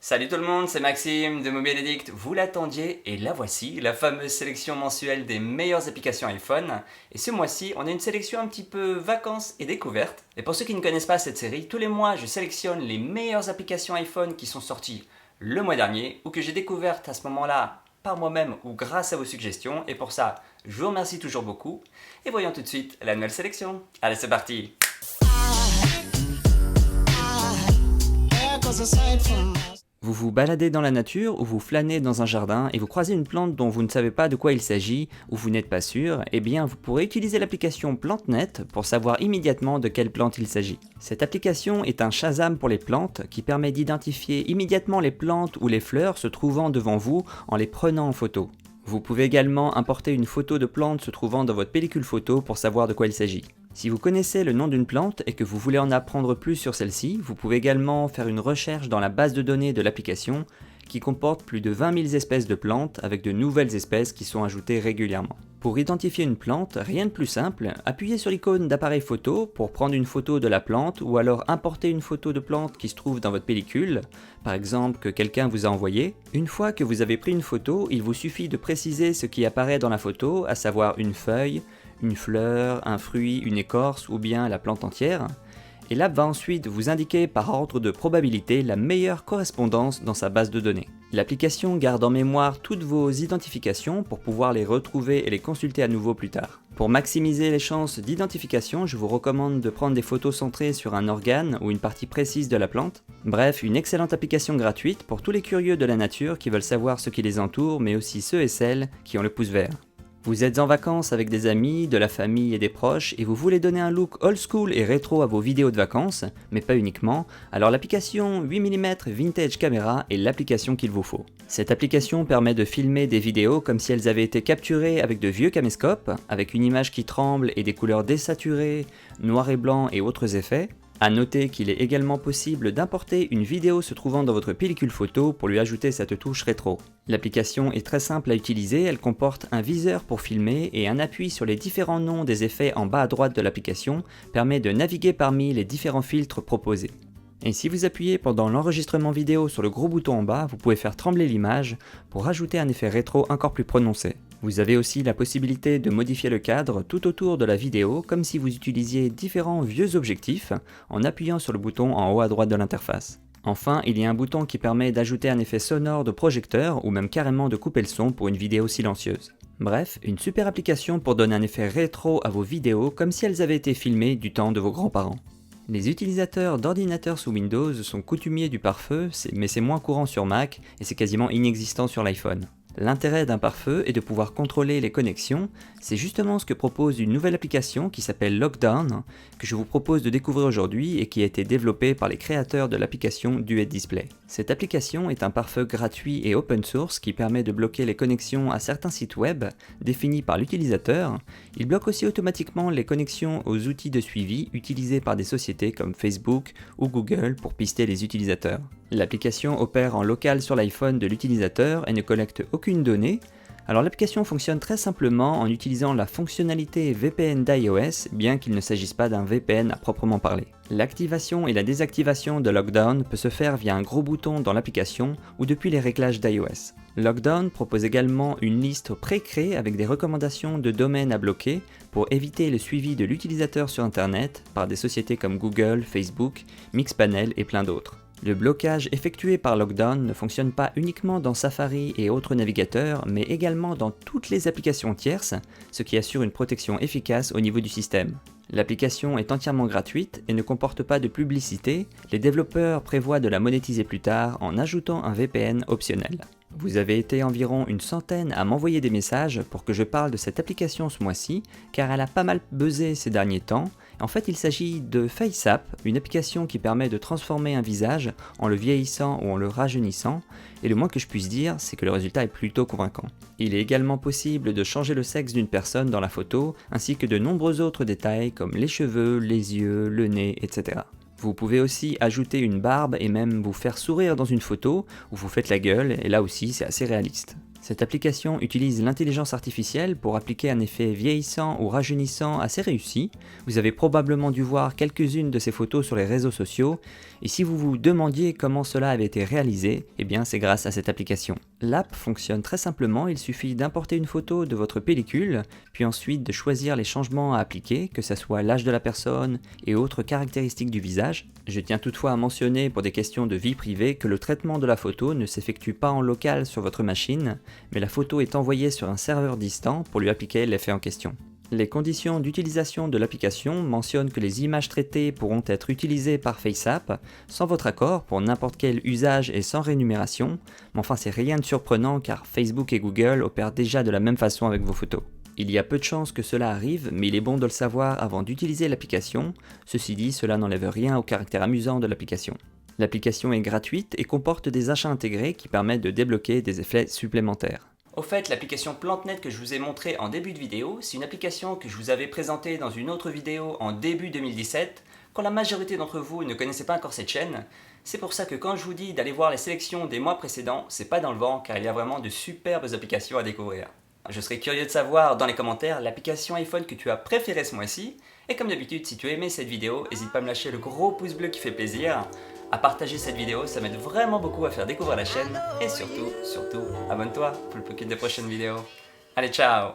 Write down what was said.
Salut tout le monde, c'est Maxime de Mobile Addict, vous l'attendiez et la voici, la fameuse sélection mensuelle des meilleures applications iPhone. Et ce mois-ci, on a une sélection un petit peu vacances et découvertes. Et pour ceux qui ne connaissent pas cette série, tous les mois je sélectionne les meilleures applications iPhone qui sont sorties le mois dernier ou que j'ai découvertes à ce moment-là par moi-même ou grâce à vos suggestions. Et pour ça, je vous remercie toujours beaucoup. Et voyons tout de suite la nouvelle sélection. Allez, c'est parti! Vous vous baladez dans la nature ou vous flânez dans un jardin et vous croisez une plante dont vous ne savez pas de quoi il s'agit ou vous n'êtes pas sûr, eh bien vous pourrez utiliser l'application PlanteNet pour savoir immédiatement de quelle plante il s'agit. Cette application est un Shazam pour les plantes qui permet d'identifier immédiatement les plantes ou les fleurs se trouvant devant vous en les prenant en photo. Vous pouvez également importer une photo de plante se trouvant dans votre pellicule photo pour savoir de quoi il s'agit. Si vous connaissez le nom d'une plante et que vous voulez en apprendre plus sur celle-ci, vous pouvez également faire une recherche dans la base de données de l'application qui comporte plus de 20 000 espèces de plantes avec de nouvelles espèces qui sont ajoutées régulièrement. Pour identifier une plante, rien de plus simple, appuyez sur l'icône d'appareil photo pour prendre une photo de la plante ou alors importer une photo de plante qui se trouve dans votre pellicule, par exemple que quelqu'un vous a envoyé. Une fois que vous avez pris une photo, il vous suffit de préciser ce qui apparaît dans la photo, à savoir une feuille, une fleur, un fruit, une écorce ou bien la plante entière. Et l'app va ensuite vous indiquer par ordre de probabilité la meilleure correspondance dans sa base de données. L'application garde en mémoire toutes vos identifications pour pouvoir les retrouver et les consulter à nouveau plus tard. Pour maximiser les chances d'identification, je vous recommande de prendre des photos centrées sur un organe ou une partie précise de la plante. Bref, une excellente application gratuite pour tous les curieux de la nature qui veulent savoir ce qui les entoure, mais aussi ceux et celles qui ont le pouce vert. Vous êtes en vacances avec des amis, de la famille et des proches et vous voulez donner un look old school et rétro à vos vidéos de vacances, mais pas uniquement, alors l'application 8mm Vintage Camera est l'application qu'il vous faut. Cette application permet de filmer des vidéos comme si elles avaient été capturées avec de vieux caméscopes, avec une image qui tremble et des couleurs désaturées, noir et blanc et autres effets. A noter qu'il est également possible d'importer une vidéo se trouvant dans votre pellicule photo pour lui ajouter cette touche rétro. L'application est très simple à utiliser, elle comporte un viseur pour filmer et un appui sur les différents noms des effets en bas à droite de l'application permet de naviguer parmi les différents filtres proposés. Et si vous appuyez pendant l'enregistrement vidéo sur le gros bouton en bas, vous pouvez faire trembler l'image pour rajouter un effet rétro encore plus prononcé. Vous avez aussi la possibilité de modifier le cadre tout autour de la vidéo comme si vous utilisiez différents vieux objectifs en appuyant sur le bouton en haut à droite de l'interface. Enfin, il y a un bouton qui permet d'ajouter un effet sonore de projecteur ou même carrément de couper le son pour une vidéo silencieuse. Bref, une super application pour donner un effet rétro à vos vidéos comme si elles avaient été filmées du temps de vos grands-parents. Les utilisateurs d'ordinateurs sous Windows sont coutumiers du pare-feu, mais c'est moins courant sur Mac et c'est quasiment inexistant sur l'iPhone. L'intérêt d'un pare-feu est de pouvoir contrôler les connexions, c'est justement ce que propose une nouvelle application qui s'appelle Lockdown, que je vous propose de découvrir aujourd'hui et qui a été développée par les créateurs de l'application Duet Display. Cette application est un pare-feu gratuit et open source qui permet de bloquer les connexions à certains sites web définis par l'utilisateur. Il bloque aussi automatiquement les connexions aux outils de suivi utilisés par des sociétés comme Facebook ou Google pour pister les utilisateurs. L'application opère en local sur l'iPhone de l'utilisateur et ne collecte aucune donnée. Alors l'application fonctionne très simplement en utilisant la fonctionnalité VPN d'iOS, bien qu'il ne s'agisse pas d'un VPN à proprement parler. L'activation et la désactivation de Lockdown peut se faire via un gros bouton dans l'application ou depuis les réglages d'iOS. Lockdown propose également une liste pré-créée avec des recommandations de domaines à bloquer pour éviter le suivi de l'utilisateur sur Internet par des sociétés comme Google, Facebook, Mixpanel et plein d'autres. Le blocage effectué par Lockdown ne fonctionne pas uniquement dans Safari et autres navigateurs, mais également dans toutes les applications tierces, ce qui assure une protection efficace au niveau du système. L'application est entièrement gratuite et ne comporte pas de publicité, les développeurs prévoient de la monétiser plus tard en ajoutant un VPN optionnel. Vous avez été environ une centaine à m'envoyer des messages pour que je parle de cette application ce mois-ci, car elle a pas mal buzzé ces derniers temps. En fait, il s'agit de FaceApp, une application qui permet de transformer un visage en le vieillissant ou en le rajeunissant, et le moins que je puisse dire, c'est que le résultat est plutôt convaincant. Il est également possible de changer le sexe d'une personne dans la photo, ainsi que de nombreux autres détails comme les cheveux, les yeux, le nez, etc. Vous pouvez aussi ajouter une barbe et même vous faire sourire dans une photo où vous faites la gueule, et là aussi c'est assez réaliste. Cette application utilise l'intelligence artificielle pour appliquer un effet vieillissant ou rajeunissant assez réussi. Vous avez probablement dû voir quelques-unes de ces photos sur les réseaux sociaux, Et si vous vous demandiez comment cela avait été réalisé, eh bien c'est grâce à cette application. L'app fonctionne très simplement, il suffit d'importer une photo de votre pellicule, puis ensuite de choisir les changements à appliquer, que ce soit l'âge de la personne et autres caractéristiques du visage. Je tiens toutefois à mentionner pour des questions de vie privée que le traitement de la photo ne s'effectue pas en local sur votre machine, mais la photo est envoyée sur un serveur distant pour lui appliquer l'effet en question. Les conditions d'utilisation de l'application mentionnent que les images traitées pourront être utilisées par FaceApp sans votre accord pour n'importe quel usage et sans rémunération, mais enfin c'est rien de surprenant car Facebook et Google opèrent déjà de la même façon avec vos photos. Il y a peu de chances que cela arrive, mais il est bon de le savoir avant d'utiliser l'application. Ceci dit, cela n'enlève rien au caractère amusant de l'application. L'application est gratuite et comporte des achats intégrés qui permettent de débloquer des effets supplémentaires. Au fait, l'application PlanteNet que je vous ai montrée en début de vidéo, c'est une application que je vous avais présentée dans une autre vidéo en début 2017, quand la majorité d'entre vous ne connaissaient pas encore cette chaîne. C'est pour ça que quand je vous dis d'aller voir les sélections des mois précédents, c'est pas dans le vent car il y a vraiment de superbes applications à découvrir. Je serais curieux de savoir dans les commentaires l'application iPhone que tu as préférée ce mois-ci, et comme d'habitude, si tu as aimé cette vidéo, n'hésite pas à me lâcher le gros pouce bleu qui fait plaisir, à partager cette vidéo, ça m'aide vraiment beaucoup à faire découvrir la chaîne, et surtout, abonne-toi pour le plus de prochaines vidéos. Allez, ciao!